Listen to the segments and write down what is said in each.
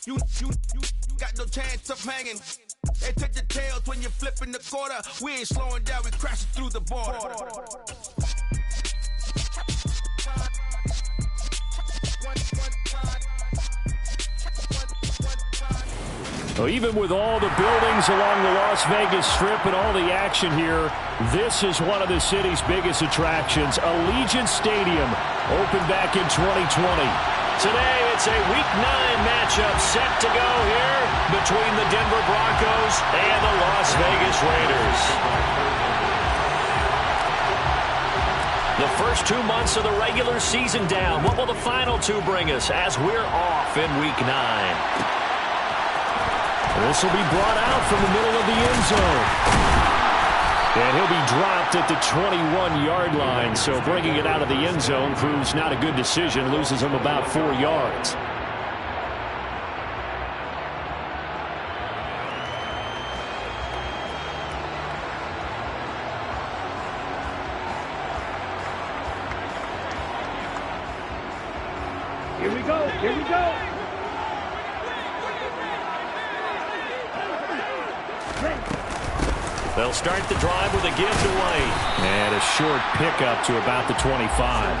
You got no chance of hanging. They take the tails when you're flipping the quarter. We ain't slowing down, we crashing through the border. Well, even with all the buildings along the Las Vegas Strip and all the action here, this is one of the city's biggest attractions. Allegiant Stadium opened back in 2020. Today, it's a Week 9 matchup set to go here between the Denver Broncos and the Las Vegas Raiders. The first 2 months of the regular season down. What will the final two bring us as we're off in Week 9? This will be brought out from the middle of the end zone. And he'll be dropped at the 21-yard line. So bringing it out of the end zone proves not a good decision. Loses him about 4 yards. Here we go. Here we go. They'll start the drive with a give to White. And a short pickup to about the 25.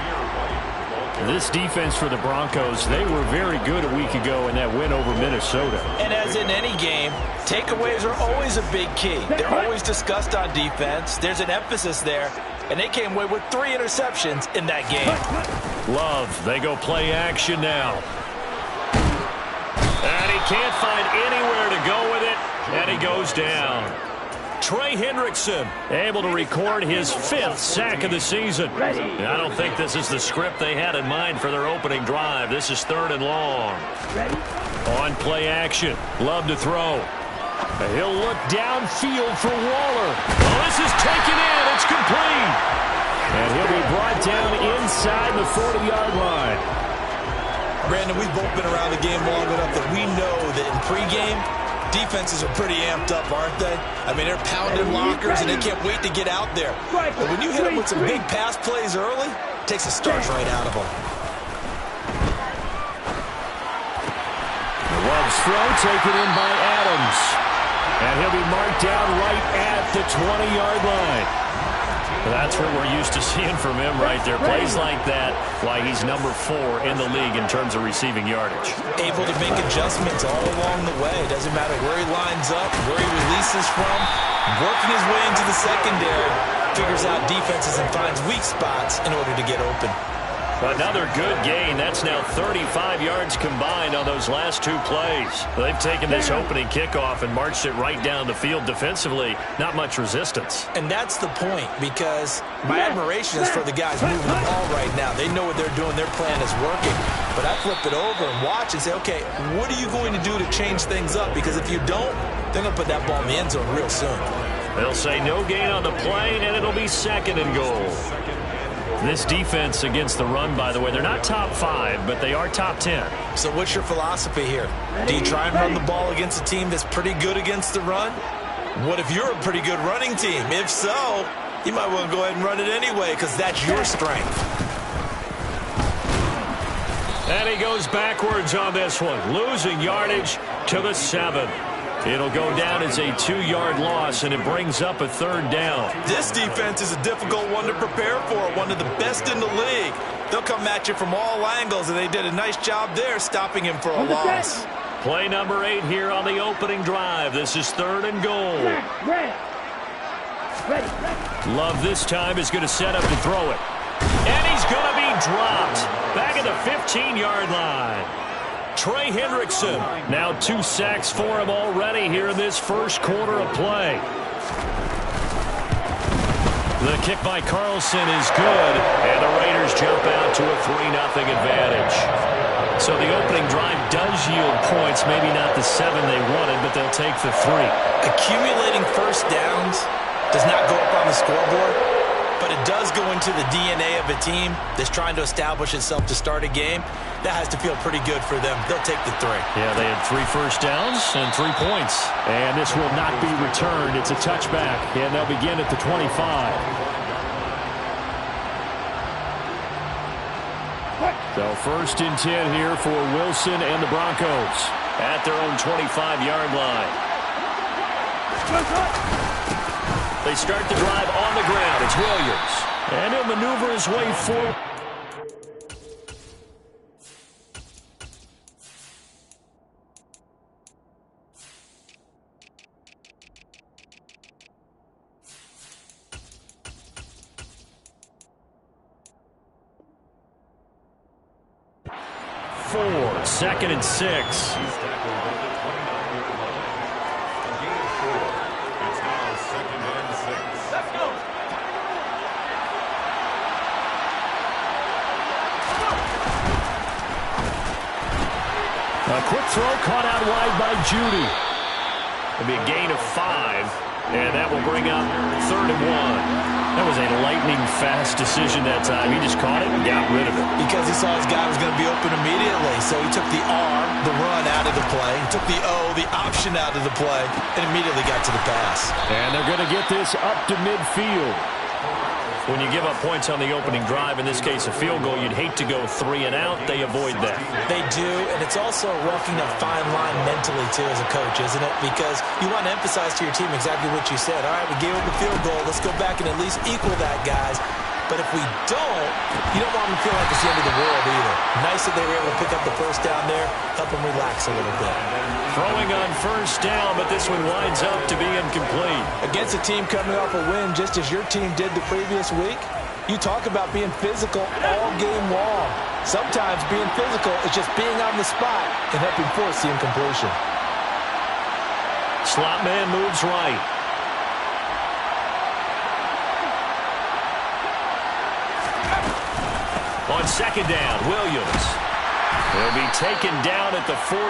This defense for the Broncos, they were very good a week ago in that win over Minnesota. And as in any game, takeaways are always a big key. They're always discussed on defense. There's an emphasis there. And they came away with 3 interceptions in that game. Love, they go play action now. And he can't find anywhere to go with it. And he goes down. Trey Hendrickson able to record his 5th sack of the season. I don't think this is the script they had in mind for their opening drive. This is 3rd and long. On play action. Love to throw. He'll look downfield for Waller. Oh, this is taken in. It's complete. And he'll be brought down inside the 40-yard line. Brandon, we've both been around the game long enough that we know that in pregame, defenses are pretty amped up, aren't they? I mean, they're pounding lockers, and they can't wait to get out there. But when you hit them with some big pass plays early, it takes the stars right out of them. Love's throw taken in by Adams. And he'll be marked down right at the 20-yard line. That's what we're used to seeing from him right there. Plays like that, why he's number 4 in the league in terms of receiving yardage. Able to make adjustments all along the way. Doesn't matter where he lines up, where he releases from. Working his way into the secondary. Figures out defenses and finds weak spots in order to get open. Another good gain. That's now 35 yards combined on those last 2 plays. They've taken this opening kickoff and marched it right down the field defensively. Not much resistance. And that's the point, because my admiration is for the guys moving the ball right now. They know what they're doing. Their plan is working. But I flip it over and watch and say, okay, what are you going to do to change things up? Because if you don't, they're going to put that ball in the end zone real soon. They'll say no gain on the play, and it'll be 2nd and goal. This defense against the run, by the way, they're not top 5, but they are top 10. So what's your philosophy here? Do you try and run the ball against a team that's pretty good against the run? What if you're a pretty good running team? If so, you might want to go ahead and run it anyway, because that's your strength. And he goes backwards on this one, losing yardage to the 7. It'll go down as a 2-yard loss, and it brings up a 3rd down. This defense is a difficult one to prepare for, one of the best in the league. They'll come at you from all angles, and they did a nice job there stopping him for a loss. Play number 8 here on the opening drive. This is 3rd and goal. Love this time is going to set up to throw it. And he's going to be dropped back at the 15-yard line. Trey Hendrickson, now 2 sacks for him already here in this first quarter of play. The kick by Carlson is good, and the Raiders jump out to a 3-0 advantage. So the opening drive does yield points, maybe not the 7 they wanted, but they'll take the 3. Accumulating first downs does not go up on the scoreboard, but it does go into the DNA of a team that's trying to establish itself to start a game. That has to feel pretty good for them. They'll take the 3. Yeah, they had 3 first downs and 3 points. And this will not be returned. It's a touchback, and they'll begin at the 25. So 1st and 10 here for Wilson and the Broncos at their own 25-yard line. They start the drive on the ground. It's Williams. And he'll maneuver his way forward. Second and 6. A quick throw caught out wide by Judy. It'll be a gain of 5, and that will bring up 3rd and 1. That was a lightning-fast decision that time. He just caught it and got rid of it. Because he saw his guy was going to be open immediately. So he took the R, the run, out of the play. He took the O, the option, out of the play, and immediately got to the pass. And they're going to get this up to midfield. When you give up points on the opening drive, in this case a field goal, you'd hate to go 3 and out. They avoid that. They do, and it's also walking a fine line mentally, too, as a coach, isn't it? Because you want to emphasize to your team exactly what you said. All right, we gave up the field goal. Let's go back and at least equal that, guys. But if we don't, you don't want them to feel like it's the end of the world either. Nice that they were able to pick up the first down there, help them relax a little bit. Throwing on 1st down, but this one winds up to be incomplete. Against a team coming off a win just as your team did the previous week, you talk about being physical all game long. Sometimes being physical is just being on the spot and helping force the incompletion. Slot man moves right. On 2nd down, Williams. He'll be taken down at the 48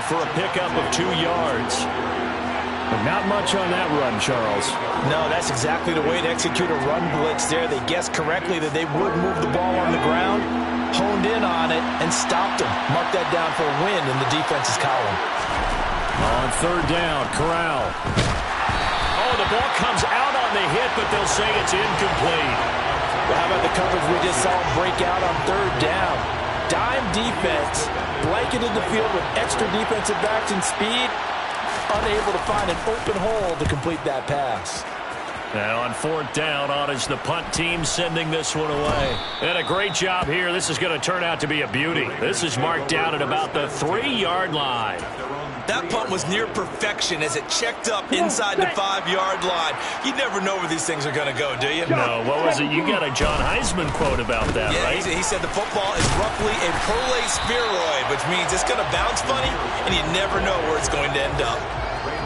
for a pickup of 2 yards. But not much on that run, Charles. No, that's exactly the way to execute a run blitz there. They guessed correctly that they would move the ball on the ground, honed in on it, and stopped them. Mark that down for a win in the defense's column. On 3rd down, Corral. Oh, the ball comes out on the hit, but they'll say it's incomplete. Well, how about the coverage we just saw break out on 3rd down? Dime defense, blanketed the field with extra defensive backs and speed, unable to find an open hole to complete that pass. Now on 4th down, on is the punt team sending this one away. And a great job here. This is going to turn out to be a beauty. This is marked down at about the 3-yard line. That punt was near perfection as it checked up inside the 5-yard line. You never know where these things are going to go, do you? No, what was it? You got a John Heisman quote about that, yeah, right? He said the football is roughly a prolate spheroid, which means it's going to bounce funny, and you never know where it's going to end up.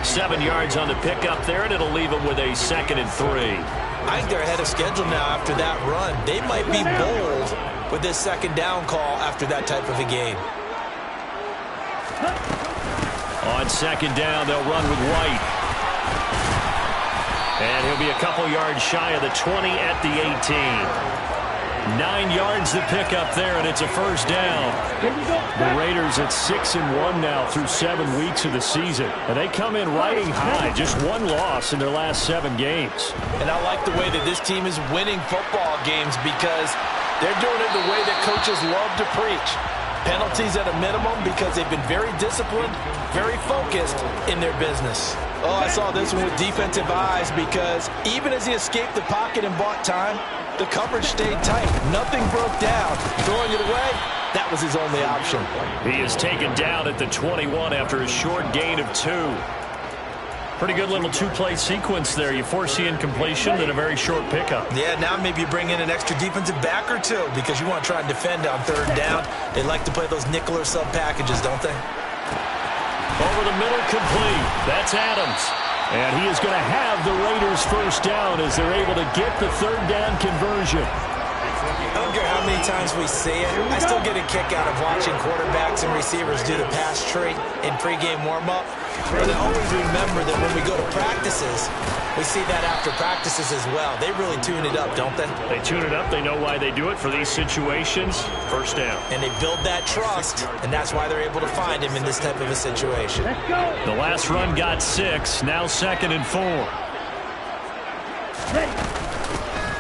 7 yards on the pickup there, and it'll leave them with a 2nd and 3. I think they're ahead of schedule now after that run. They might be bold with this 2nd down call after that type of a game. On 2nd down, they'll run with White. And he'll be a couple yards shy of the 20 at the 18. 9 yards to pick up there, and it's a 1st down. The Raiders at 6-1 now through 7 weeks of the season. And they come in riding high, just 1 loss in their last 7 games. And I like the way that this team is winning football games because they're doing it the way that coaches love to preach. Penalties at a minimum because they've been very disciplined, very focused in their business. Oh, I saw this one with defensive eyes because even as he escaped the pocket and bought time, the coverage stayed tight. Nothing broke down. Throwing it away, that was his only option. He is taken down at the 21 after a short gain of 2. Pretty good little 2-play sequence there. You force the incompletion, then a very short pickup. Yeah, now maybe you bring in an extra defensive back or 2 because you want to try and defend on 3rd down. They like to play those nickel or sub packages, don't they? Over the middle, complete. That's Adams. And he is going to have the Raiders' 1st down as they're able to get the 3rd down conversion. I don't care how many times we see it. I still get a kick out of watching quarterbacks and receivers do the pass tree in pregame warm-up. And I always remember that when we go to practices, we see that after practices as well. They really tune it up, don't they? They tune it up. They know why they do it for these situations. 1st down. And they build that trust, and that's why they're able to find him in this type of a situation. The last run got 6. Now 2nd and 4.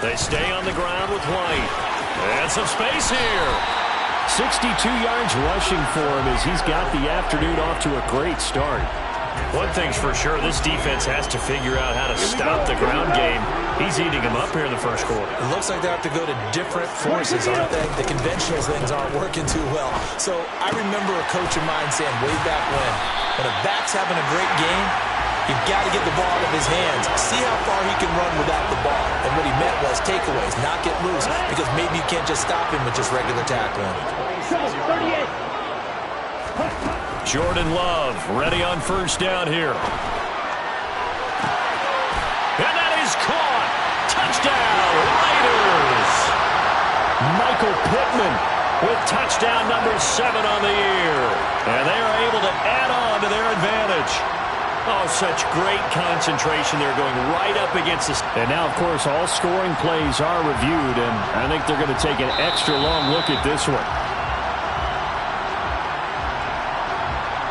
They stay on the ground with White. And some space here. 62 yards rushing for him as he's got the afternoon off to a great start. One thing's for sure, this defense has to figure out how to stop the ground game. He's eating them up here in the first quarter. It looks like they have to go to different forces, aren't they? The conventional things aren't working too well. So I remember a coach of mine saying way back when a back's having a great game, you've got to get the ball out of his hands. See how far he can run without the ball. And what he meant was takeaways, not get loose, because maybe you can't just stop him with just regular tackling. 38. Jordan Love ready on first down here. And that is caught. Touchdown, Raiders. Michael Pittman with touchdown number 7 on the year. And they are able to add on to their advantage. Oh, such great concentration. They're going right up against this. And now, of course, all scoring plays are reviewed, and I think they're going to take an extra long look at this one.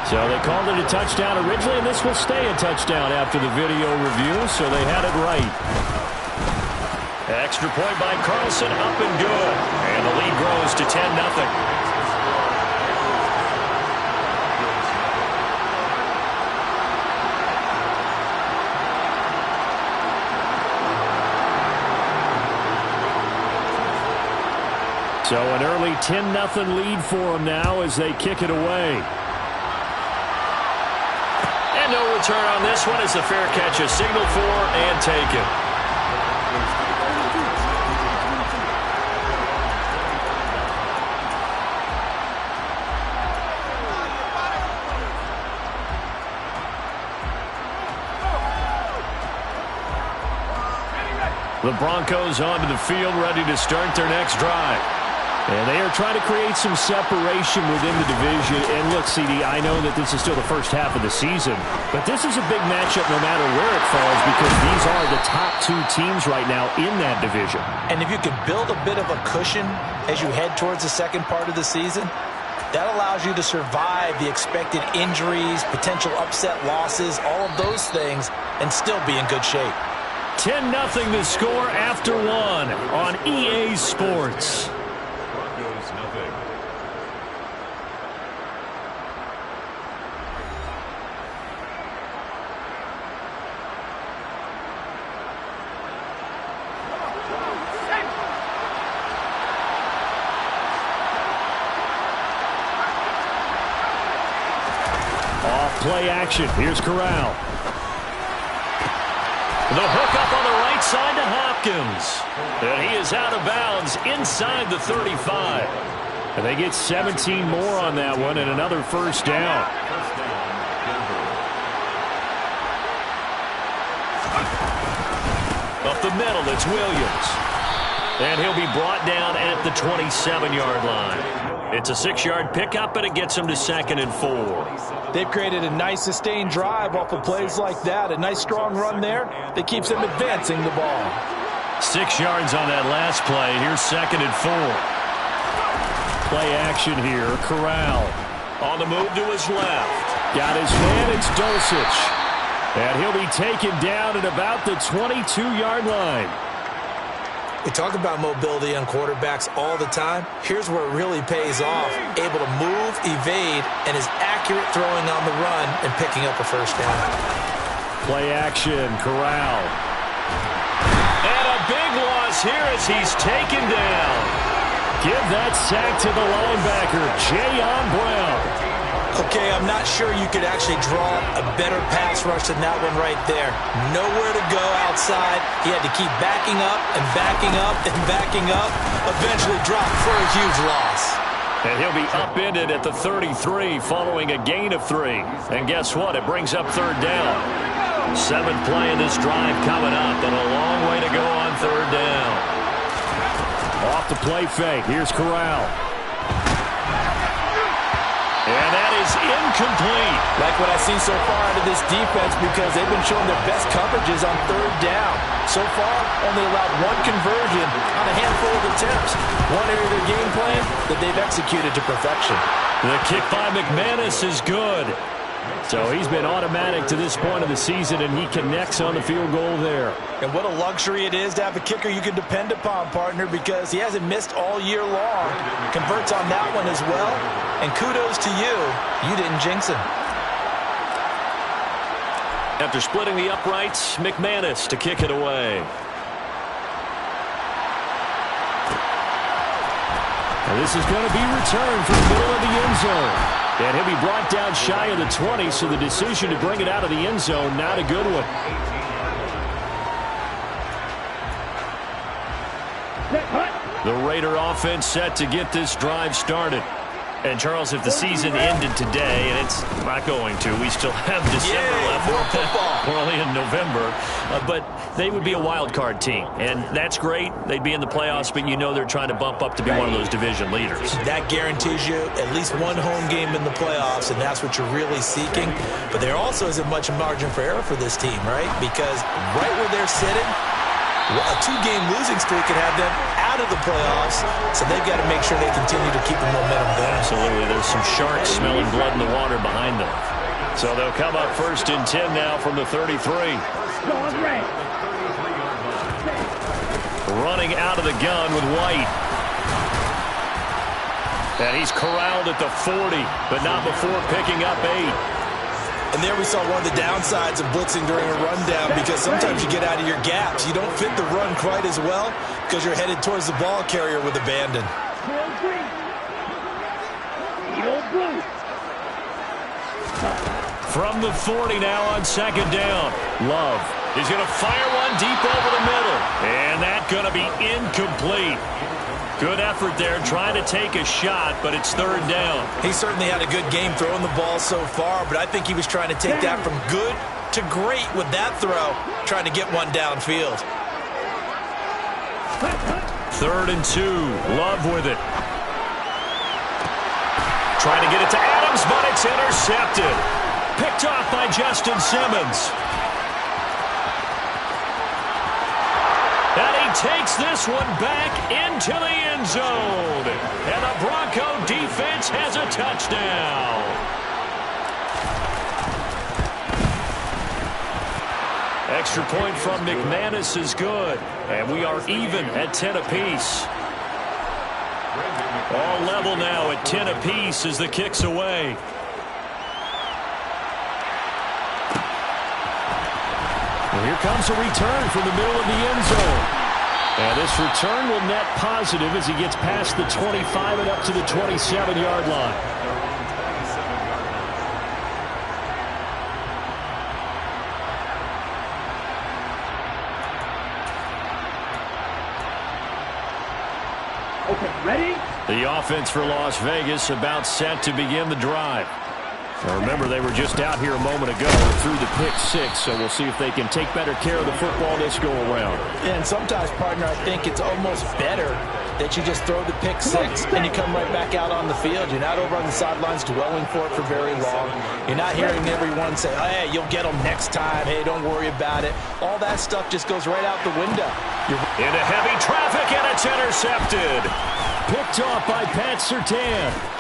So they called it a touchdown originally, and this will stay a touchdown after the video review, so they had it right. Extra point by Carlson, up and good. And the lead grows to 10-0. So an early 10-0 lead for them now as they kick it away. And no return on this one as the fair catch is signaled for and taken. The Broncos onto the field, ready to start their next drive. And they are trying to create some separation within the division. And look, CD, I know that this is still the first half of the season, but this is a big matchup no matter where it falls because these are the top 2 teams right now in that division. And if you can build a bit of a cushion as you head towards the second part of the season, that allows you to survive the expected injuries, potential upset losses, all of those things, and still be in good shape. 10-0 to score after 1 on EA Sports. Play action. Here's Corral. The hook up on the right side to Hopkins. And he is out of bounds inside the 35. And they get 17 more on that one and another first down. Up the middle, it's Williams. And he'll be brought down at the 27-yard line. It's a 6-yard pickup, and it gets him to 2nd and 4. They've created a nice sustained drive off of plays like that. A nice strong run there that keeps them advancing the ball. 6 yards on that last play. Here's 2nd and 4. Play action here. Corral on the move to his left. Got his man. It's Dulcich. And he'll be taken down at about the 22-yard line. We talk about mobility on quarterbacks all the time. Here's where it really pays off. Able to move, evade, and is accurate throwing on the run and picking up a first down. Play action, Corral. And a big loss here as he's taken down. Give that sack to the linebacker, Jayon Brown. Okay, I'm not sure you could actually draw a better pass rush than that one right there. Nowhere to go outside. He had to keep backing up and backing up and backing up. Eventually dropped for a huge loss. And he'll be upended at the 33 following a gain of 3. And guess what? It brings up 3rd down. 7th play in this drive coming up and a long way to go on 3rd down. Off the play fake. Here's Corral. And that is incomplete. Like what I've seen so far out of this defense because they've been showing their best coverages on 3rd down. So far, only allowed 1 conversion on a handful of attempts. One area of their game plan that they've executed to perfection. The kick by McManus is good. So he's been automatic to this point of the season, and he connects on the field goal there. And what a luxury it is to have a kicker you can depend upon, partner, because he hasn't missed all year long. Converts on that one as well. And kudos to you. You didn't jinx him. After splitting the uprights, McManus to kick it away. And this is going to be returned from the middle of the end zone. And he'll be brought down shy of the 20, so the decision to bring it out of the end zone, not a good one. The Raider offense set to get this drive started. And, Charles, if the season ended today, and it's not going to, we still have December left. More football. We're only in November. But they would be a wild card team, and that's great. They'd be in the playoffs, but you know they're trying to bump up to be one of those division leaders. That guarantees you at least one home game in the playoffs, and that's what you're really seeking. But there also isn't much margin for error for this team, right? Because right where they're sitting, a two-game losing streak could have them out of the playoffs, so they've got to make sure they continue to keep the momentum going. Absolutely. There's some sharks smelling blood in the water behind them. So they'll come up 1st and 10 now from the 33. Running out of the gun with White. And he's corralled at the 40, but not before picking up 8. And there we saw one of the downsides of blitzing during a rundown, because sometimes you get out of your gaps. You don't fit the run quite as well because you're headed towards the ball carrier with abandon. From the 40 now on 2nd down. Love is going to fire one deep over the middle. And that's going to be incomplete. Good effort there, trying to take a shot, but it's 3rd down. He certainly had a good game throwing the ball so far, but I think he was trying to take that from good to great with that throw, trying to get one downfield. 3rd and 2. Love with it. Trying to get it to Adams, but it's intercepted. Picked off by Justin Simmons. And he takes this one back into the end zone. And the Bronco defense has a touchdown. Extra point from McManus is good. And we are even at 10 apiece. All level now at 10 apiece as the kick's away. Well, here comes a return from the middle of the end zone. And this return will net positive as he gets past the 25 and up to the 27-yard line. Okay, ready? The offense for Las Vegas about set to begin the drive. Now remember, they were just out here a moment ago through the pick 6, so we'll see if they can take better care of the football this go around. And sometimes, partner, I think it's almost better that you just throw the pick 6 and you come right back out on the field. You're not over on the sidelines dwelling for it for very long. You're not hearing everyone say, hey, you'll get them next time. Hey, don't worry about it. All that stuff just goes right out the window. Into heavy traffic, and it's intercepted. Picked off by Pat Surtain.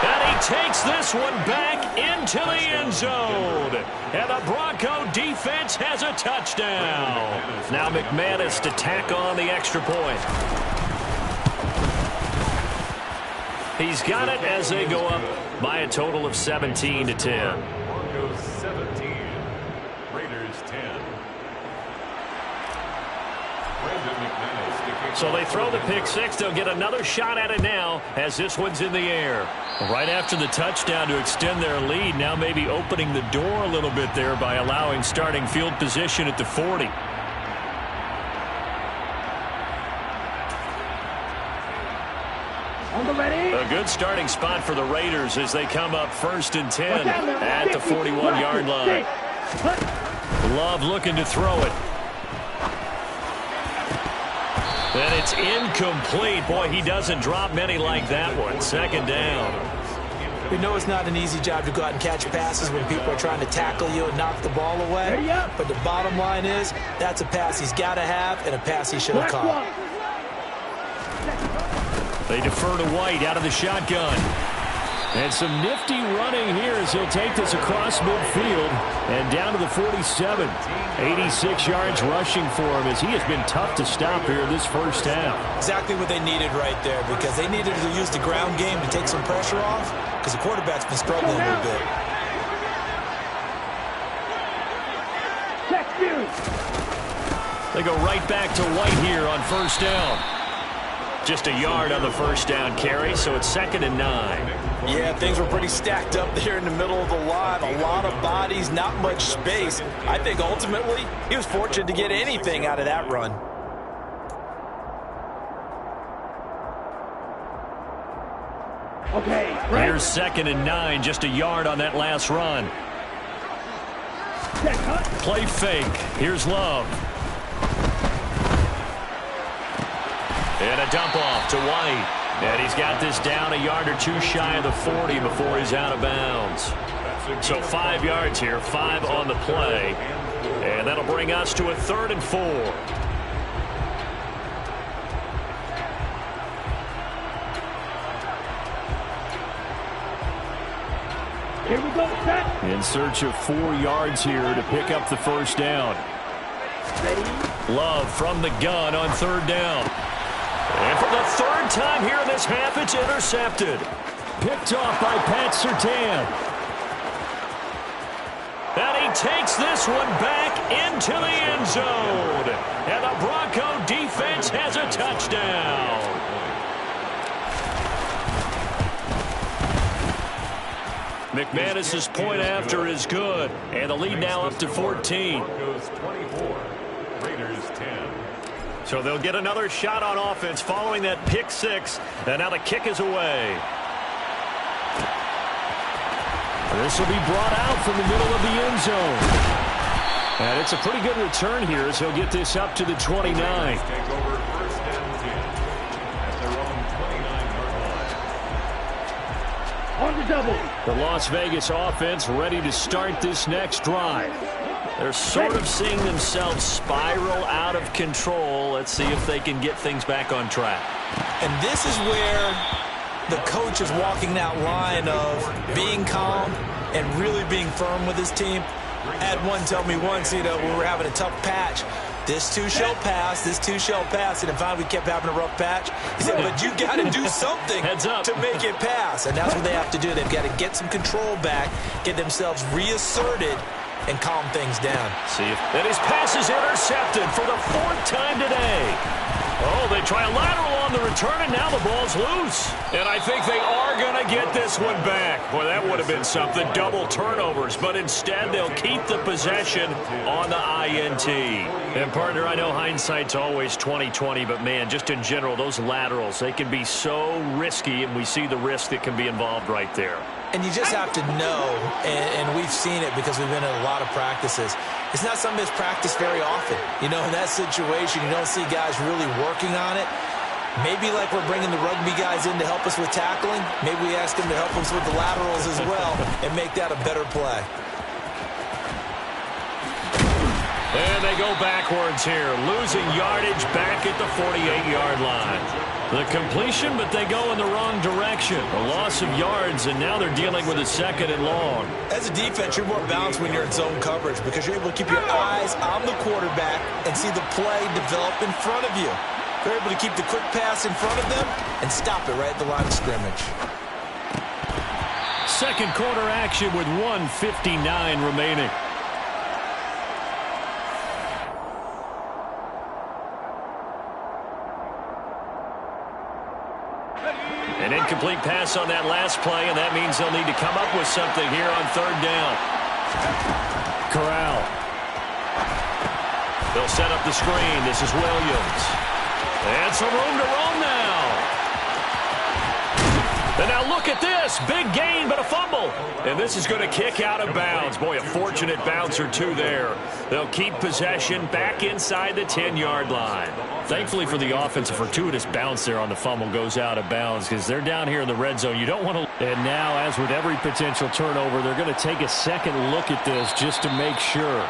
And he takes this one back into the end zone. And the Bronco defense has a touchdown. Now McManus to tack on the extra point. He's got it as they go up by a total of 17 to 10. Broncos 17, Raiders 10. So they throw the pick 6. They'll get another shot at it now as this one's in the air. Right after the touchdown to extend their lead, now maybe opening the door a little bit there by allowing starting field position at the 40. A good starting spot for the Raiders as they come up 1st and 10 at the 41-yard line. Love looking to throw it. And it's incomplete. Boy, he doesn't drop many like that one. 2nd down. We know it's not an easy job to go out and catch passes when people are trying to tackle you and knock the ball away. But the bottom line is, that's a pass he's got to have and a pass he should have caught. They defer to White out of the shotgun. And some nifty running here as he'll take this across midfield and down to the 47. 86 yards rushing for him as he has been tough to stop here this first half. Exactly what they needed right there, because they needed to use the ground game to take some pressure off, because the quarterback's been struggling a little bit. They go right back to White here on first down. Just a yard on the first down carry, so it's 2nd and 9. Yeah, things were pretty stacked up there in the middle of the line. A lot of bodies, not much space. I think ultimately he was fortunate to get anything out of that run. Okay. Here's 2nd and 9, just a yard on that last run. Play fake. Here's Love. And a dump off to White. And he's got this down a yard or two shy of the 40 before he's out of bounds. So 5 yards here, 5 on the play. And that'll bring us to a 3rd and 4. Here we go, set. In search of 4 yards here to pick up the first down. Ready. Love from the gun on 3rd down. And for the 3rd time here in this half, it's intercepted. Picked off by Pat Surtain. And he takes this one back into the end zone. And the Bronco defense has a touchdown. McManus's point after is good. And the lead now up to 14. Broncos 24, Raiders 10. So they'll get another shot on offense following that pick 6. And now the kick is away. This will be brought out from the middle of the end zone. And it's a pretty good return here as he'll get this up to the 29. Take over 1st and 10 at their own 29-yard line. On the double. The Las Vegas offense ready to start this next drive. They're sort of seeing themselves spiral out of control. Let's see if they can get things back on track. And this is where the coach is walking that line of being calm and really being firm with his team. I had one tell me once, when we were having a tough patch, this too shall pass, this too shall pass. And if we kept having a rough patch, he said, but you got to do something Heads up. to make it pass. And that's what they have to do. They've got to get some control back, get themselves reasserted, and calm things down. See if that his pass is intercepted for the 4th time today. Oh, they try a lateral on the return, and now the ball's loose. And I think they are going to get this one back. Boy, that would have been something. Double turnovers. But instead, they'll keep the possession on the INT. And, partner, I know hindsight's always 20/20, but, man, just in general, those laterals, they can be so risky, and we see the risk that can be involved right there. And you just have to know, and we've seen it because we've been in a lot of practices, it's not something that's practiced very often. In that situation, you don't see guys really working on it. Maybe like we're bringing the rugby guys in to help us with tackling, maybe we ask them to help us with the laterals as well and make that a better play. And they go backwards here, losing yardage back at the 48-yard line. The completion, but they go in the wrong direction. A loss of yards, and now they're dealing with a 2nd and long. As a defense, you're more balanced when you're in zone coverage because you're able to keep your eyes on the quarterback and see the play develop in front of you. They're able to keep the quick pass in front of them and stop it right at the line of scrimmage. Second quarter action with 1:59 remaining. An incomplete pass on that last play, and that means they'll need to come up with something here on 3rd down. Corral. They'll set up the screen. This is Williams. And some room to roam now. And now look at this. Big gain, but a fumble. And this is going to kick out of bounds. Boy, a fortunate bounce or two there. They'll keep possession back inside the 10-yard line. Thankfully for the offense, a fortuitous bounce there on the fumble goes out of bounds because they're down here in the red zone. You don't want to. And now, as with every potential turnover, they're going to take a second look at this just to make sure.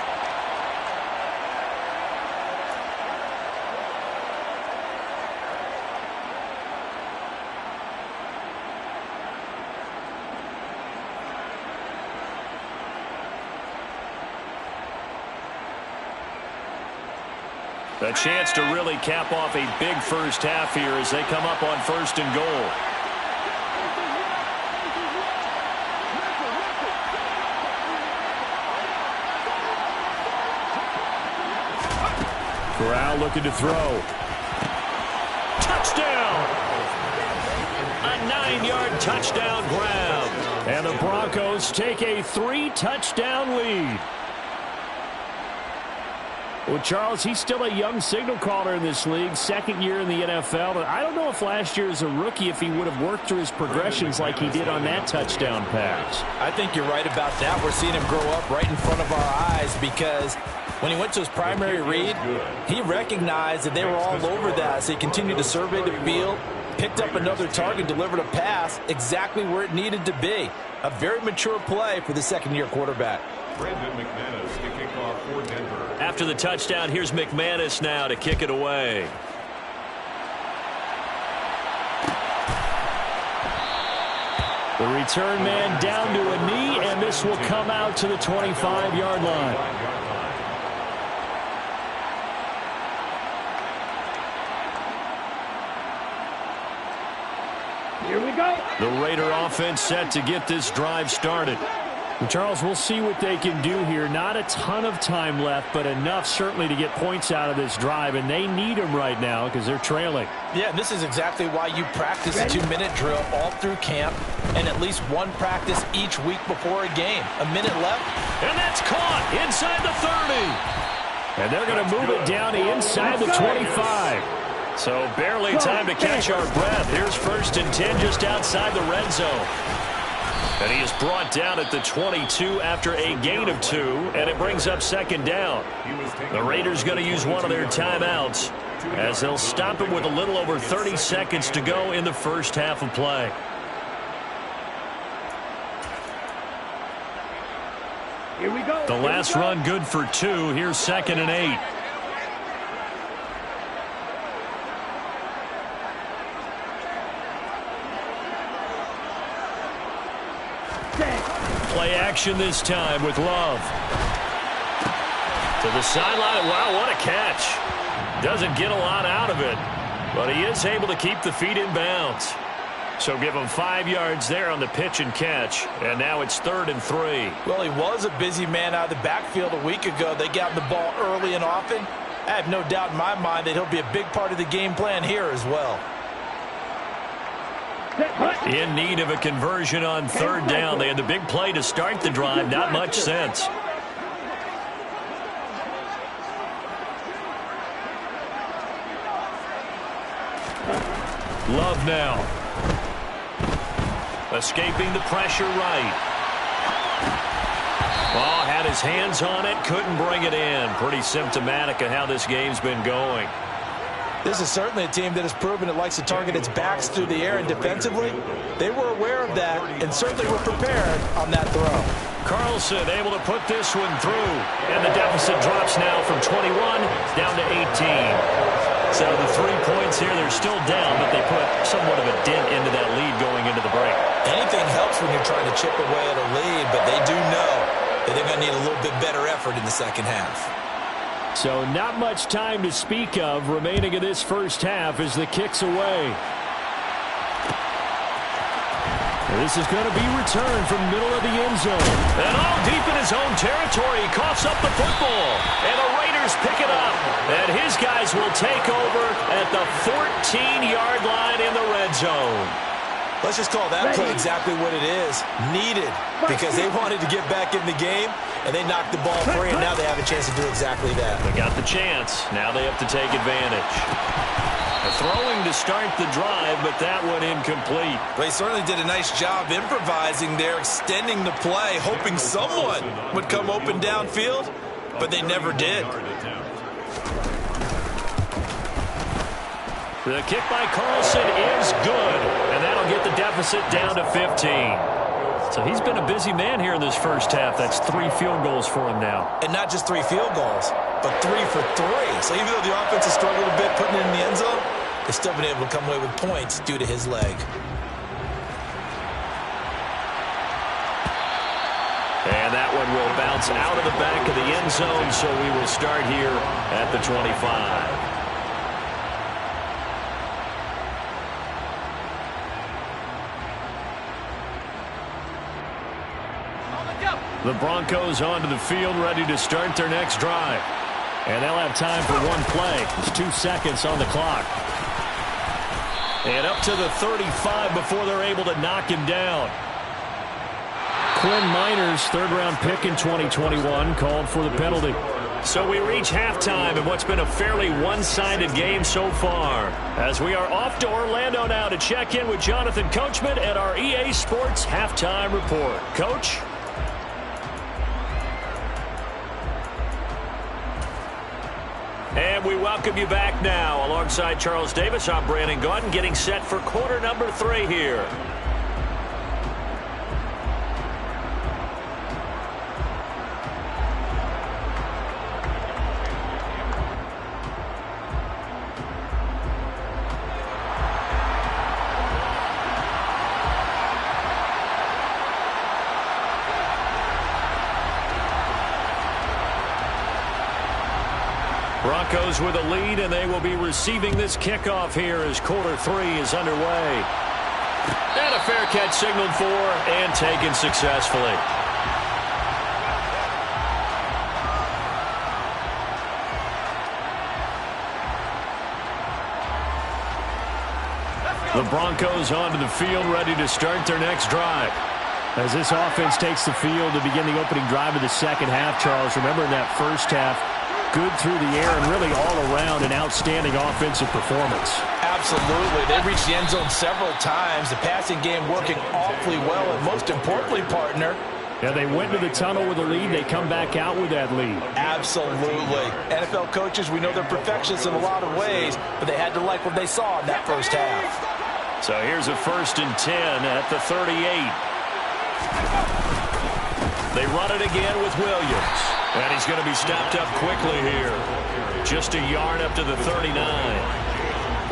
A chance to really cap off a big first half here as they come up on 1st and goal. Corral looking to throw. Touchdown! A 9-yard touchdown grab. And the Broncos take a 3-touchdown lead. Well, Charles, he's still a young signal caller in this league, 2nd year in the NFL. But I don't know if last year as a rookie if he would have worked through his progressions like he did on that touchdown pass. I think you're right about that. We're seeing him grow up right in front of our eyes because when he went to his primary read, he recognized that they were all over that. So he continued to survey the field, picked up another target, delivered a pass exactly where it needed to be. A very mature play for the 2nd-year quarterback. Brandon McManus to kick off for Denver. After the touchdown, here's McManus now to kick it away. The return man down to a knee, and this will come out to the 25-yard line. Here we go. The Raider offense set to get this drive started. Well, Charles, we'll see what they can do here. Not a ton of time left, but enough certainly to get points out of this drive, and they need them right now because they're trailing. Yeah, this is exactly why you practice a 2-minute drill all through camp and at least one practice each week before a game. A minute left. And that's caught inside the 30. And they're going to move it down to inside the 25. So barely time to catch our breath. Here's 1st and 10 just outside the red zone. And he is brought down at the 22 after a gain of 2, and it brings up 2nd down. The Raiders going to use one of their timeouts as they'll stop it with a little over 30 seconds to go in the first half of play. Here we go. The last run good for 2. Here's 2nd and 8. Play action this time with Love. To the sideline. Wow, what a catch. Doesn't get a lot out of it, but he is able to keep the feet in bounds. So give him 5 yards there on the pitch and catch, and now it's 3rd and 3. Well, he was a busy man out of the backfield a week ago. They got the ball early and often. I have no doubt in my mind that he'll be a big part of the game plan here as well. In need of a conversion on 3rd down. They had the big play to start the drive. Not much sense. Love now. Escaping the pressure right. Oh, had his hands on it. Couldn't bring it in. Pretty symptomatic of how this game's been going. This is certainly a team that has proven it likes to target its backs through the air, and defensively, they were aware of that and certainly were prepared on that throw. Carlson able to put this one through, and the deficit drops now from 21 down to 18. So the 3 points here, they're still down, but they put somewhat of a dent into that lead going into the break. Anything helps when you're trying to chip away at a lead, but they do know that they're going to need a little bit better effort in the second half. So not much time to speak of remaining in this first half as the kick's away. This is going to be returned from middle of the end zone. And all deep in his own territory, he coughs up the football. And the Raiders pick it up. And his guys will take over at the 14-yard line in the red zone. Let's just call that play exactly what it is. Needed, because they wanted to get back in the game, and they knocked the ball free, and now they have a chance to do exactly that. They got the chance. Now they have to take advantage. Throwing to start the drive, but that one incomplete. They certainly did a nice job improvising there, extending the play, hoping someone would come open downfield, but they never did. The kick by Carlson is good, and that'll get the deficit down to 15. So he's been a busy man here in this first half. That's 3 field goals for him now. And not just 3 field goals, but 3 for 3. So even though the offense has struggled a bit putting it in the end zone, they've still been able to come away with points due to his leg. And that one will bounce It's out of the back of the end zone, so we will start here at the 25. The Broncos onto the field, ready to start their next drive. And they'll have time for one play. There's 2 seconds on the clock. And up to the 35 before they're able to knock him down. Quinn Miners, third-round pick in 2021, called for the penalty. So we reach halftime in what's been a fairly one-sided game so far. As we are off to Orlando now to check in with Jonathan Coachman at our EA Sports Halftime Report. Coach? And we welcome you back now. Alongside Charles Davis, I'm Brandon Gaudin, getting set for quarter number 3 here. Broncos with a lead, and they will be receiving this kickoff here as quarter 3 is underway. And a fair catch signaled for and taken successfully. The Broncos onto the field, ready to start their next drive. As this offense takes the field to begin the opening drive of the second half, Charles, remember in that first half, good through the air and really all around an outstanding offensive performance. Absolutely. They reached the end zone several times. The passing game working awfully well. And most importantly, partner, yeah, they went to the tunnel with a lead. They come back out with that lead. Absolutely. NFL coaches, we know they're perfectionists in a lot of ways, but they had to like what they saw in that first half. So here's a 1st and 10 at the 38. They run it again with Williams. And he's going to be stopped up quickly here. Just a yard up to the 39.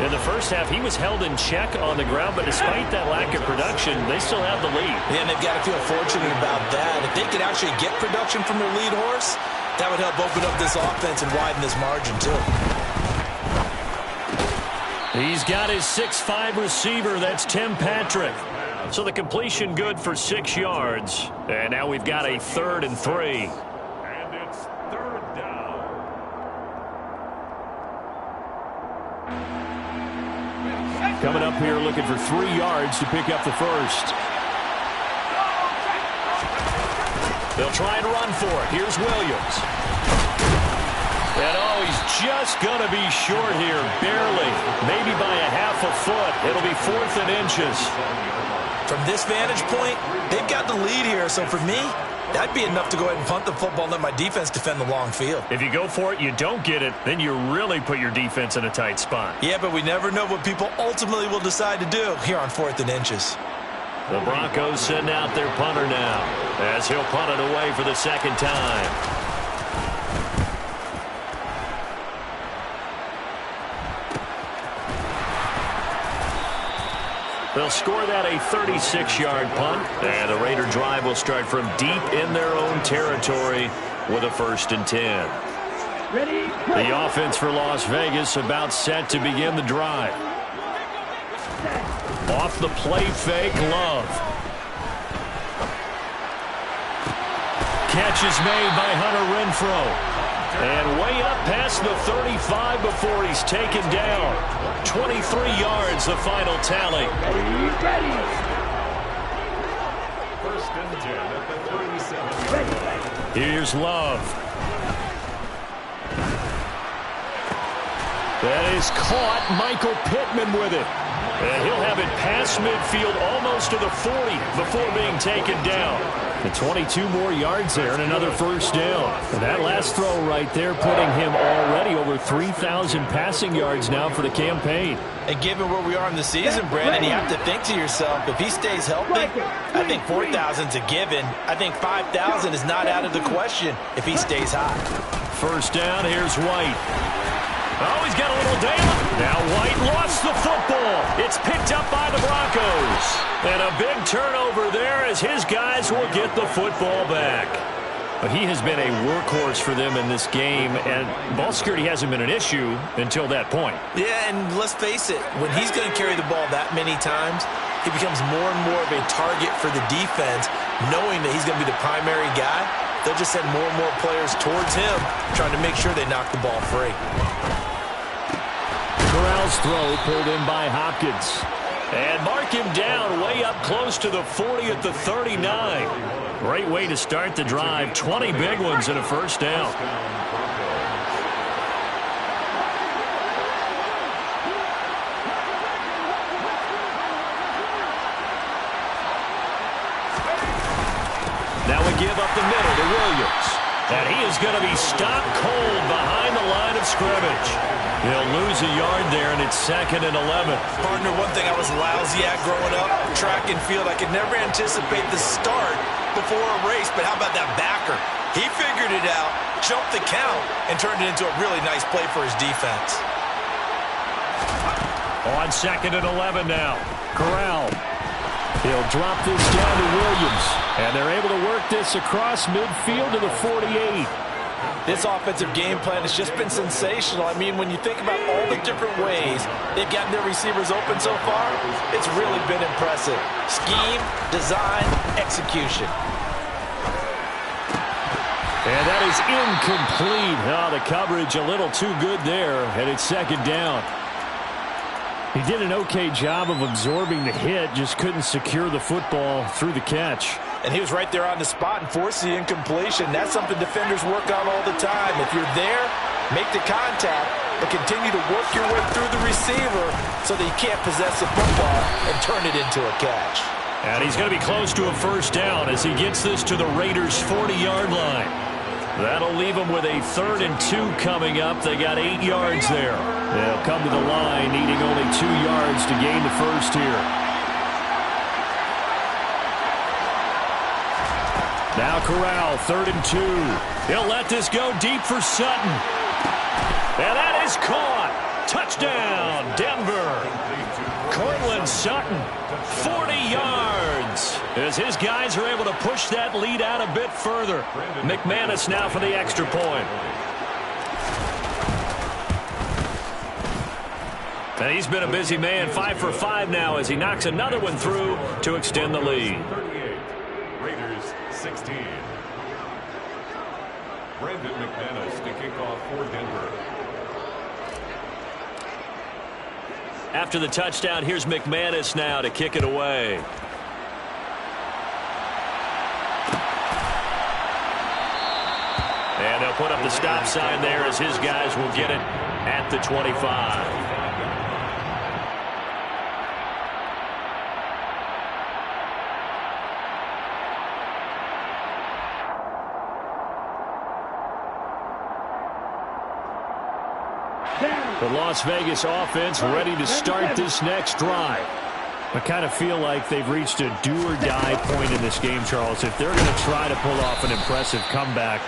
In the first half, he was held in check on the ground, but despite that lack of production, they still have the lead. Yeah, and they've got to feel fortunate about that. If they could actually get production from their lead horse, that would help open up this offense and widen this margin, too. He's got his 6'5" receiver. That's Tim Patrick. So the completion good for 6 yards. And now we've got a 3rd and 3. And it's 3rd down. Coming up here looking for 3 yards to pick up the first. They'll try and run for it. Here's Williams. And oh, he's just going to be short here, barely. Maybe by a half a foot. It'll be 4th and inches. From this vantage point, they've got the lead here. So for me, that'd be enough to go ahead and punt the football and let my defense defend the long field. If you go for it, you don't get it, then you really put your defense in a tight spot. Yeah, but we never know what people ultimately will decide to do here on 4th and inches. The Broncos send out their punter now as he'll punt it away for the 2nd time. They'll score that a 36-yard punt, and the Raider drive will start from deep in their own territory with a 1st and 10. Ready? The offense for Las Vegas about set to begin the drive. Off the play fake, Love. Catch is made by Hunter Renfrow. And way up past the 35 before he's taken down. 23 yards, the final tally. Ready. 1st and 10 at the 37. Here's Love. That is caught. Michael Pittman with it. And he'll have it past midfield almost to the 40 before being taken down. And 22 more yards there and another 1st down. And that last throw right there putting him already over 3,000 passing yards now for the campaign. And given where we are in the season, Brandon, you have to think to yourself, if he stays healthy, I think 4,000's a given. I think 5,000 is not out of the question if he stays hot. 1st down, here's White. Oh, he's got a little down. Now White lost the football. It's picked up by the Broncos. And a big turnover there as his guys will get the football back. He has been a workhorse for them in this game, and ball security hasn't been an issue until that point. Yeah, and let's face it, when he's going to carry the ball that many times, he becomes more and more of a target for the defense, knowing that he's going to be the primary guy. They'll just send more and more players towards him, trying to make sure they knock the ball free. Corral's throw pulled in by Hopkins. And mark him down way up close to the 40 at the 39. Great way to start the drive. 20 big ones and a first down. Now we give up the middle to Williams. And he is going to be stopped cold behind the line of scrimmage. He'll lose a yard there, and it's 2nd and 11. Partner, one thing I was lousy at growing up, track and field, I could never anticipate the start before a race, but how about that backer? He figured it out, jumped the count, and turned it into a really nice play for his defense. On 2nd and 11 now. Corral. He'll drop this down to Williams. And they're able to work this across midfield to the 48. This offensive game plan has just been sensational. I mean, when you think about all the different ways they've gotten their receivers open so far, it's really been impressive. Scheme, design, execution. And that is incomplete. Oh, the coverage a little too good there, and it's 2nd down. He did an okay job of absorbing the hit, just couldn't secure the football through the catch. And he was right there on the spot and forced the incompletion. That's something defenders work on all the time. If you're there, make the contact, but continue to work your way through the receiver so that you can't possess the football and turn it into a catch. And he's going to be close to a first down as he gets this to the Raiders' 40-yard line. That'll leave them with a 3rd and 2 coming up. They got 8 yards there. They'll come to the line needing only 2 yards to gain the first here. Now Corral, 3rd and 2. He'll let this go deep for Sutton. And that is caught. Touchdown, Denver. Cortland Sutton, 40 yards. As his guys are able to push that lead out a bit further. McManus now for the extra point. And he's been a busy man, 5 for 5 now as he knocks another one through to extend the lead. 38, Raiders 16. Brandon McManus to kick off for Denver. After the touchdown, here's McManus now to kick it away. And they'll put up the stop sign there as his guys will get it at the 25. The Las Vegas offense ready to start this next drive. I kind of feel like they've reached a do-or-die point in this game, Charles. If they're going to try to pull off an impressive comeback,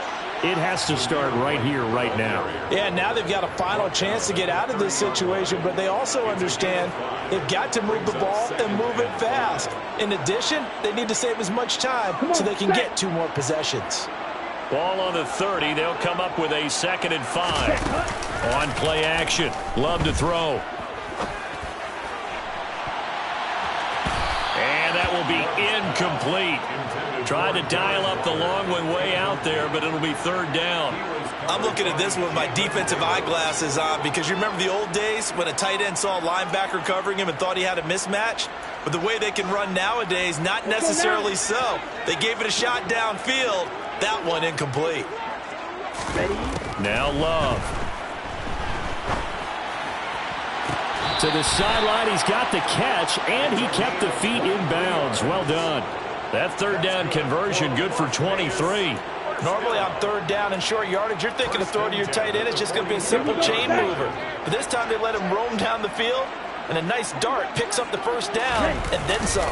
it has to start right here, right now. Yeah, now they've got a final chance to get out of this situation, but they also understand they've got to move the ball and move it fast. In addition, they need to save as much time so they can get 2 more possessions. Ball on the 30. They'll come up with a 2nd and 5. On play action. Love to throw. And that will be incomplete. Tried to dial up the long one way out there, but it'll be 3rd down. I'm looking at this with my defensive eyeglasses on because you remember the old days when a tight end saw a linebacker covering him and thought he had a mismatch? But the way they can run nowadays, not necessarily so. They gave it a shot downfield. That one incomplete. Now Love. To the sideline, he's got the catch, and he kept the feet in bounds. Well done. That 3rd down conversion good for 23. Normally on 3rd down and short yardage, you're thinking to throw to your tight end. It's just going to be a simple chain mover. But this time they let him roam down the field, and a nice dart picks up the first down and then some.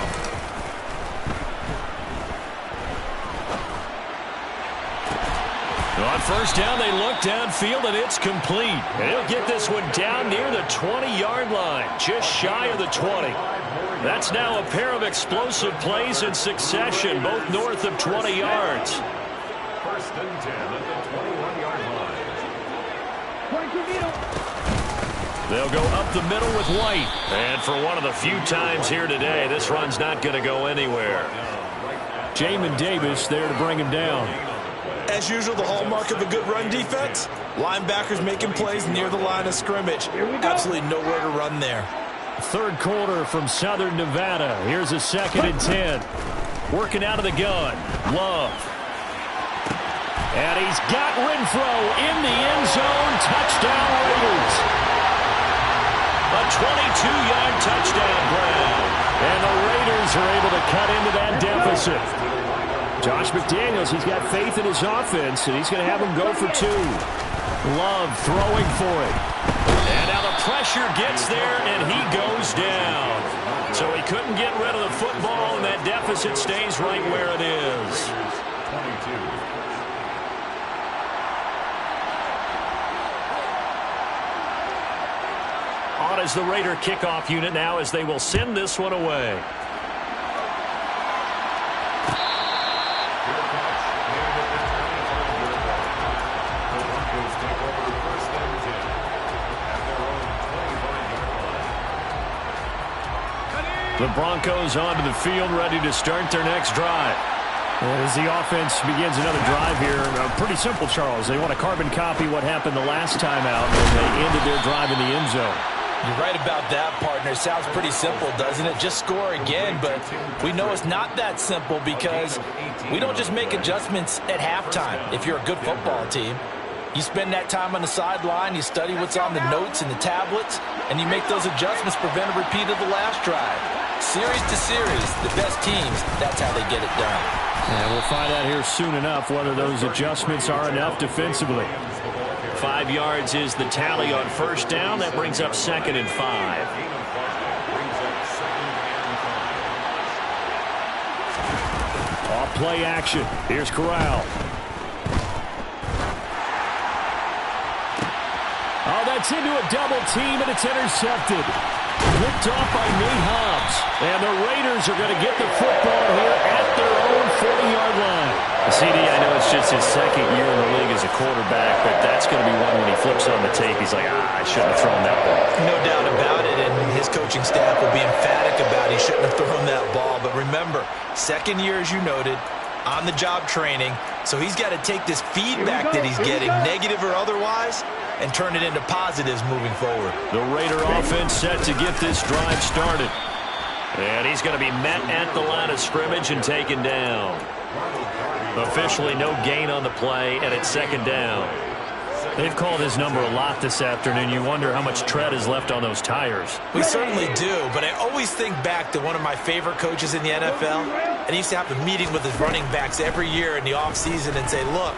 On 1st down, they look downfield, and it's complete. And he'll get this one down near the 20-yard line, just shy of the 20. That's now a pair of explosive plays in succession, both north of 20 yards. First and 10 at the 21-yard line. They'll go up the middle with White. And for one of the few times here today, this run's not going to go anywhere. Jamin Davis there to bring him down. As usual, the hallmark of a good run defense, linebackers making plays near the line of scrimmage. Absolutely nowhere to run there. Third quarter from Southern Nevada. Here's a 2nd and 10. Working out of the gun. Love. And he's got Renfro in the end zone. Touchdown Raiders. A 22-yard touchdown grab. And the Raiders are able to cut into that deficit. Josh McDaniels, he's got faith in his offense, and he's going to have him go for 2. Love throwing for it. And now the pressure gets there, and he goes down. So he couldn't get rid of the football, and that deficit stays right where it is. 22. On as the Raider kickoff unit now as they will send this one away. The Broncos onto the field, ready to start their next drive. As the offense begins another drive here, pretty simple, Charles. They want to carbon copy what happened the last time out when they ended their drive in the end zone. You're right about that, partner. Sounds pretty simple, doesn't it? Just score again, but we know it's not that simple because we don't just make adjustments at halftime. If you're a good football team, you spend that time on the sideline, you study what's on the notes and the tablets, and you make those adjustments, prevent a repeat of the last drive. Series to series, the best teams, that's how they get it done. And we'll find out here soon enough whether those adjustments are enough defensively. 5 yards is the tally on first down. That brings up 2nd and 5. Off play action. Here's Corral. Oh, that's into a double team, and it's intercepted. Picked off by Nate Hobbs. And the Raiders are going to get the football here at their own 40-yard line. CD, I know it's just his 2nd year in the league as a quarterback, but that's going to be one when he flips on the tape. He's like, I shouldn't have thrown that ball. No doubt about it, and his coaching staff will be emphatic about he shouldn't have thrown that ball. But remember, 2nd year, as you noted, on-the-job training, so he's got to take this feedback that he's getting, negative or otherwise, and turn it into positives moving forward. The Raider offense set to get this drive started. And he's going to be met at the line of scrimmage and taken down. Officially no gain on the play, and it's 2nd down. They've called his number a lot this afternoon. You wonder how much tread is left on those tires. We certainly do, but I always think back to one of my favorite coaches in the NFL, and he used to have a meeting with his running backs every year in the offseason and say, look,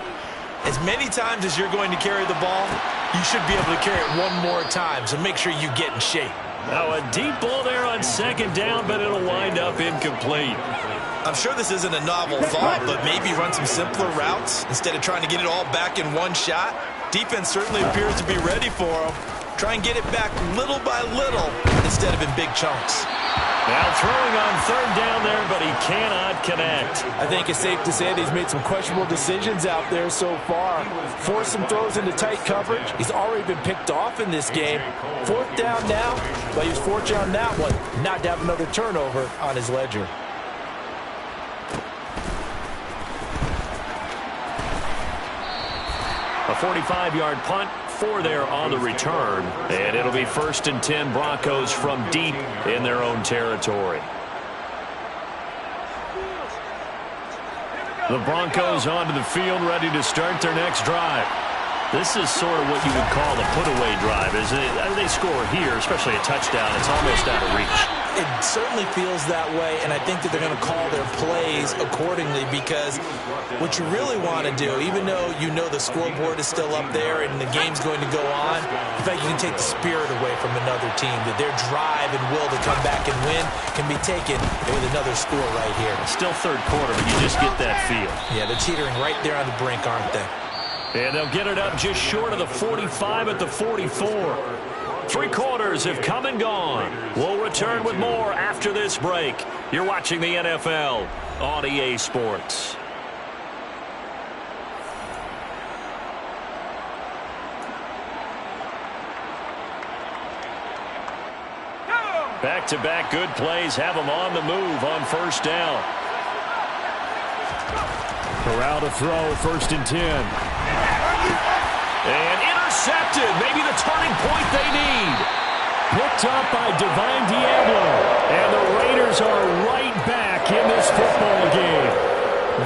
as many times as you're going to carry the ball, you should be able to carry it one more time, so make sure you get in shape. Now a deep ball there on 2nd down, but it'll wind up incomplete. I'm sure this isn't a novel thought, but maybe run some simpler routes instead of trying to get it all back in one shot. Defense certainly appears to be ready for him. Try and get it back little by little instead of in big chunks. Now throwing on 3rd down there, but he cannot connect. I think it's safe to say that he's made some questionable decisions out there so far. Forced some throws into tight coverage. He's already been picked off in this game. 4th down now, but he was fortunate on that one not to have another turnover on his ledger. A 45-yard punt, 4 there on the return. And it'll be 1st and 10 Broncos from deep in their own territory. The Broncos onto the field, ready to start their next drive. This is sort of what you would call a put-away drive, isn't it? I mean, they score here, especially a touchdown. It's almost out of reach. It certainly feels that way, and I think that they're going to call their plays accordingly because what you really want to do, even though you know the scoreboard is still up there and the game's going to go on, in fact, you can take the spirit away from another team, that their drive and will to come back and win can be taken with another score right here. It's still 3rd quarter, but you just get that feel. Yeah, they're teetering right there on the brink, aren't they? And they'll get it up just short of the 45 at the 44. 3 quarters have come and gone. We'll return with more after this break. You're watching the NFL on EA Sports. Back-to-back good plays have them on the move on first down. Corral to throw, 1st and 10. And intercepted. Maybe the turning point they need. Picked up by Divine Diablo. And the Raiders are right back in this football game.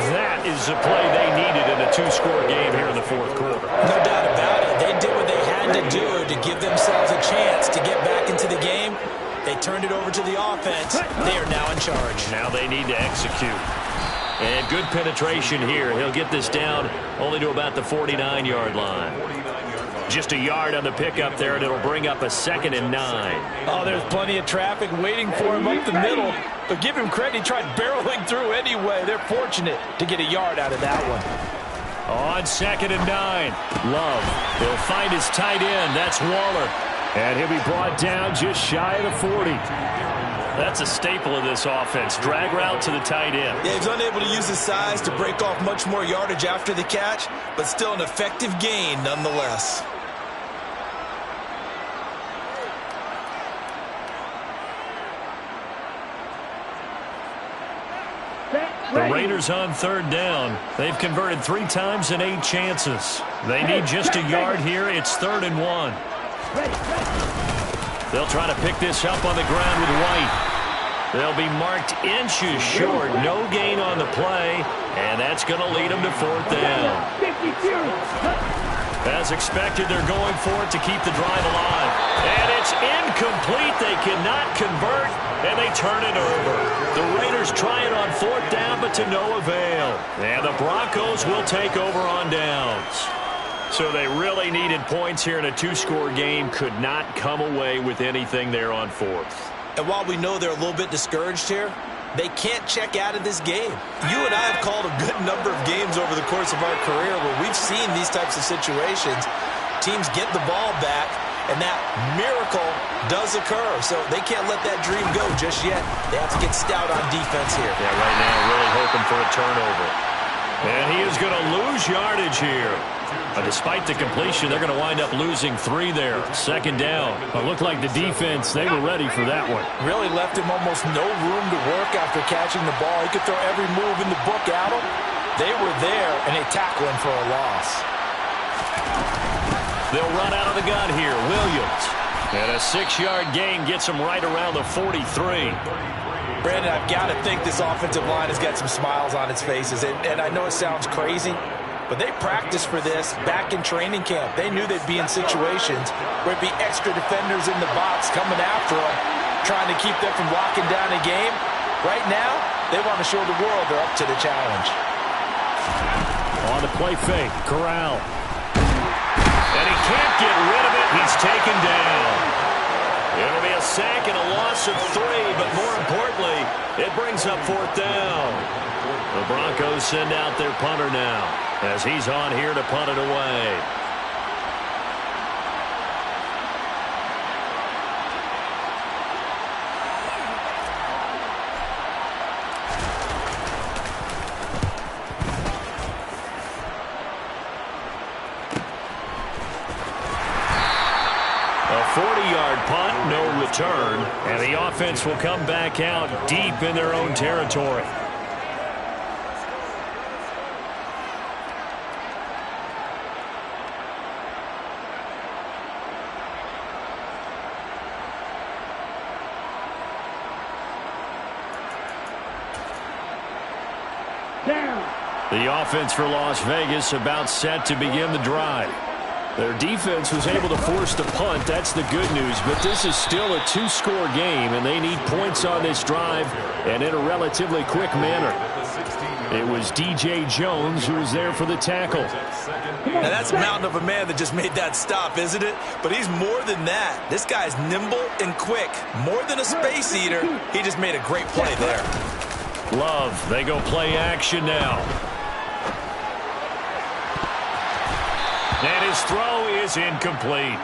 That is the play they needed in a 2-score game here in the 4th quarter. No doubt about it. They did what they had to do to give themselves a chance to get back into the game. They turned it over to the offense. They are now in charge. Now they need to execute. And good penetration here. He'll get this down only to about the 49-yard line. Just a yard on the pickup there, and it'll bring up a 2nd and 9. Oh, there's plenty of traffic waiting for him up the middle. But give him credit, he tried barreling through anyway. They're fortunate to get a yard out of that one. On 2nd and 9. Love. He'll find his tight end. That's Waller. And he'll be brought down just shy of the 40. That's a staple of this offense. Drag route to the tight end. Yeah, he's unable to use his size to break off much more yardage after the catch, but still an effective gain nonetheless. The Raiders on 3rd down. They've converted 3 times in 8 chances. They need just a yard here. It's 3rd and 1. They'll try to pick this up on the ground with White. They'll be marked inches short. No gain on the play, and that's going to lead them to 4th down. As expected, they're going for it to keep the drive alive. And it's incomplete. They cannot convert, and they turn it over. The Raiders try it on 4th down, but to no avail. And the Broncos will take over on downs. So they really needed points here in a 2-score game. Could not come away with anything there on 4th. And while we know they're a little bit discouraged here, they can't check out of this game. You and I have called a good number of games over the course of our career where we've seen these types of situations. Teams get the ball back, and that miracle does occur. So they can't let that dream go just yet. They have to get stout on defense here. Yeah, right now really hoping for a turnover. And he is going to lose yardage here. Despite the completion, they're going to wind up losing 3 there. 2nd down. It looked like the defense, they were ready for that one. Really left him almost no room to work after catching the ball. He could throw every move in the book at him. They were there, and they tackled him for a loss. They'll run out of the gun here. Williams. And a 6-yard gain gets him right around the 43. Brandon, I've got to think this offensive line has got some smiles on its faces. And I know it sounds crazy, but they practiced for this back in training camp. They knew they'd be in situations where it'd be extra defenders in the box coming after them, trying to keep them from locking down a game. Right now, they want to show the world they're up to the challenge. On the play fake, Corral. And he can't get rid of it. He's taken down. It'll be a sack and a loss of 3, but more importantly, it brings up 4th down. The Broncos send out their punter now, as he's on here to punt it away. A 40-yard punt, no return, and the offense will come back out deep in their own territory. The offense for Las Vegas about set to begin the drive. Their defense was able to force the punt. That's the good news. But this is still a 2-score game, and they need points on this drive and in a relatively quick manner. It was DJ Jones who was there for the tackle. Now that's a mountain of a man that just made that stop, isn't it? But he's more than that. This guy's nimble and quick. More than a space eater. He just made a great play there. Love, they go play action now. And his throw is incomplete.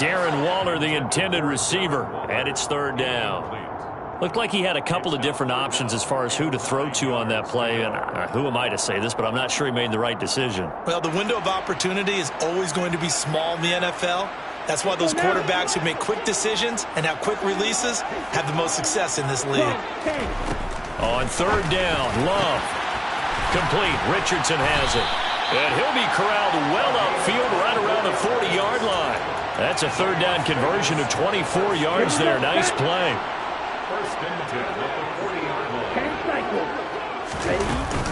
Darren Waller, the intended receiver, and it's 3rd down. Looked like he had a couple of different options as far as who to throw to on that play. And who am I to say this, but I'm not sure he made the right decision. Well, the window of opportunity is always going to be small in the NFL. That's why those quarterbacks who make quick decisions and have quick releases have the most success in this league. On third down, Love. Complete. Richardson has it. And he'll be corralled well upfield right around the 40-yard line. That's a third down conversion of 24 yards there. Nice play. First and 10 at the 40-yard line.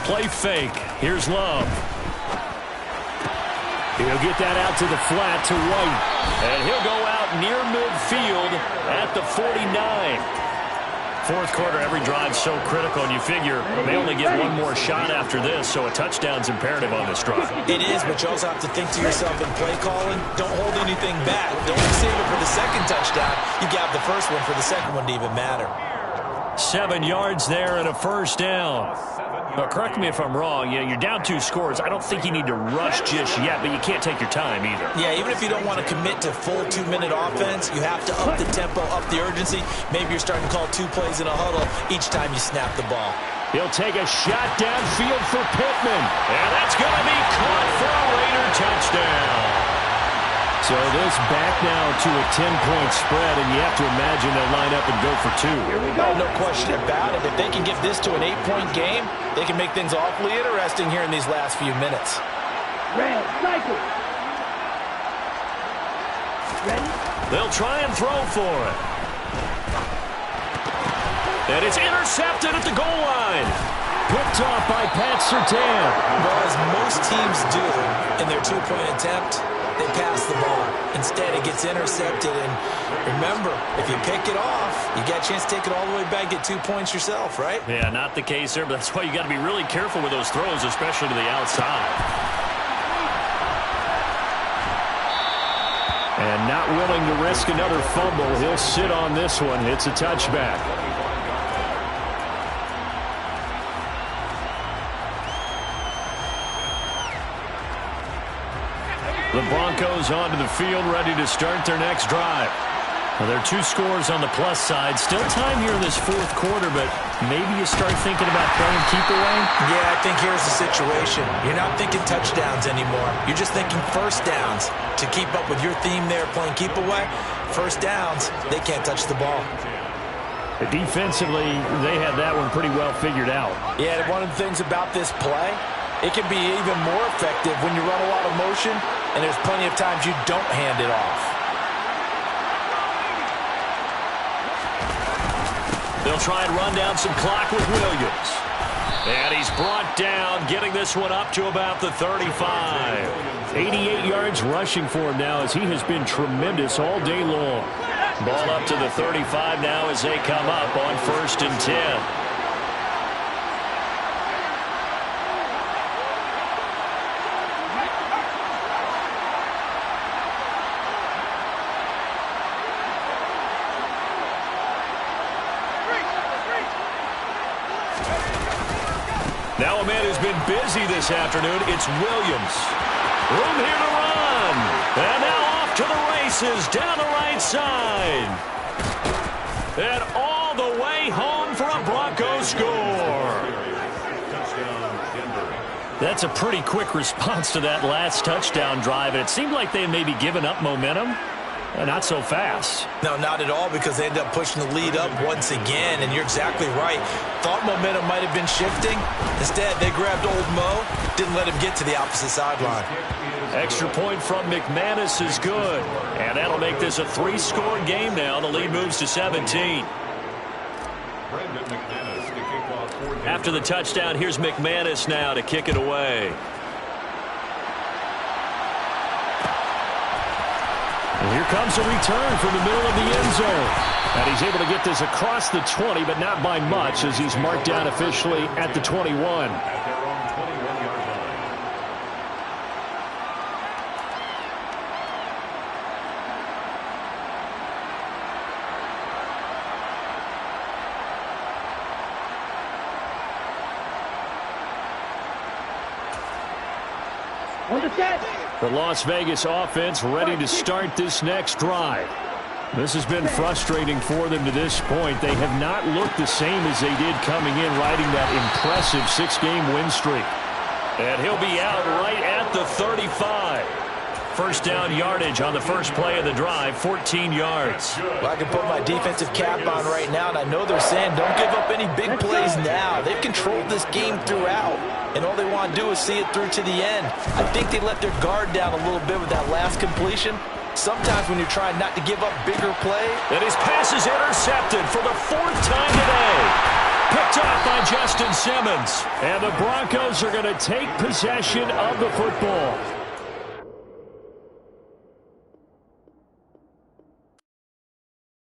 Play fake. Here's Love. He'll get that out to the flat to White. And he'll go out near midfield at the 49. Fourth quarter, every drive so critical, and you figure they only get one more shot after this, so a touchdown's imperative on this drive. It is, but you also have to think to yourself in play calling, don't hold anything back. Don't save it for the second touchdown. You got the first one for the second one to even matter. 7 yards there and a first down. Now, correct me if I'm wrong. You're down 2 scores. I don't think you need to rush just yet, but you can't take your time either. Yeah, even if you don't want to commit to full 2-minute offense, you have to up the tempo, up the urgency. Maybe you're starting to call 2 plays in a huddle each time you snap the ball. He'll take a shot downfield for Pittman. And that's going to be caught for a Raider touchdown. So this back now to a 10-point spread, and you have to imagine they'll line up and go for 2. Here we go. No question about it. If they can get this to an 8-point game, they can make things awfully interesting here in these last few minutes. Red, cycle. Ready? They'll try and throw for it. And it's intercepted at the goal line. Picked off by Pat Surtain. Well, as most teams do in their 2-point attempt, they pass the ball. Instead, it gets intercepted. And remember, if you pick it off, you got a chance to take it all the way back, get 2 points yourself, right? Yeah, not the case there, but that's why you got to be really careful with those throws, especially to the outside. And not willing to risk another fumble. He'll sit on this one. It's a touchback. The Broncos onto the field, ready to start their next drive. Well, there are 2 scores on the plus side. Still time here in this fourth quarter, but maybe you start thinking about playing keep away? Yeah, I think here's the situation. You're not thinking touchdowns anymore. You're just thinking first downs. To keep up with your theme there, playing keep away, first downs, they can't touch the ball. Defensively, they had that one pretty well figured out. Yeah, and one of the things about this play, it can be even more effective when you run a lot of motion, and there's plenty of times you don't hand it off. They'll try and run down some clock with Williams. And he's brought down, getting this one up to about the 35. 88 yards rushing for him now as he has been tremendous all day long. Ball up to the 35 now as they come up on 1st and 10. Now a man who's been busy this afternoon, it's Williams. Room here to run. And now off to the races down the right side. And all the way home for a Broncos score. That's a pretty quick response to that last touchdown drive. And it seemed like they had maybe given up momentum. Not so fast. No, not at all, because they ended up pushing the lead up once again, and you're exactly right. Thought momentum might have been shifting. Instead, they grabbed old Mo, didn't let him get to the opposite sideline. Extra point from McManus is good. And that'll make this a 3-score game now. The lead moves to 17. After the touchdown, here's McManus now to kick it away. And here comes a return from the middle of the end zone. And he's able to get this across the 20, but not by much, as he's marked down officially at the 21. On the set. The Las Vegas offense ready to start this next drive. This has been frustrating for them to this point. They have not looked the same as they did coming in, riding that impressive 6-game win streak. And he'll be out right at the 35. First down yardage on the first play of the drive, 14 yards. Well, I can put my defensive cap on right now, and I know they're saying don't give up any big plays now. They've controlled this game throughout, and all they want to do is see it through to the end. I think they let their guard down a little bit with that last completion. Sometimes when you're trying not to give up bigger play. And his pass is intercepted for the 4th time today. Picked off by Justin Simmons. And the Broncos are going to take possession of the football.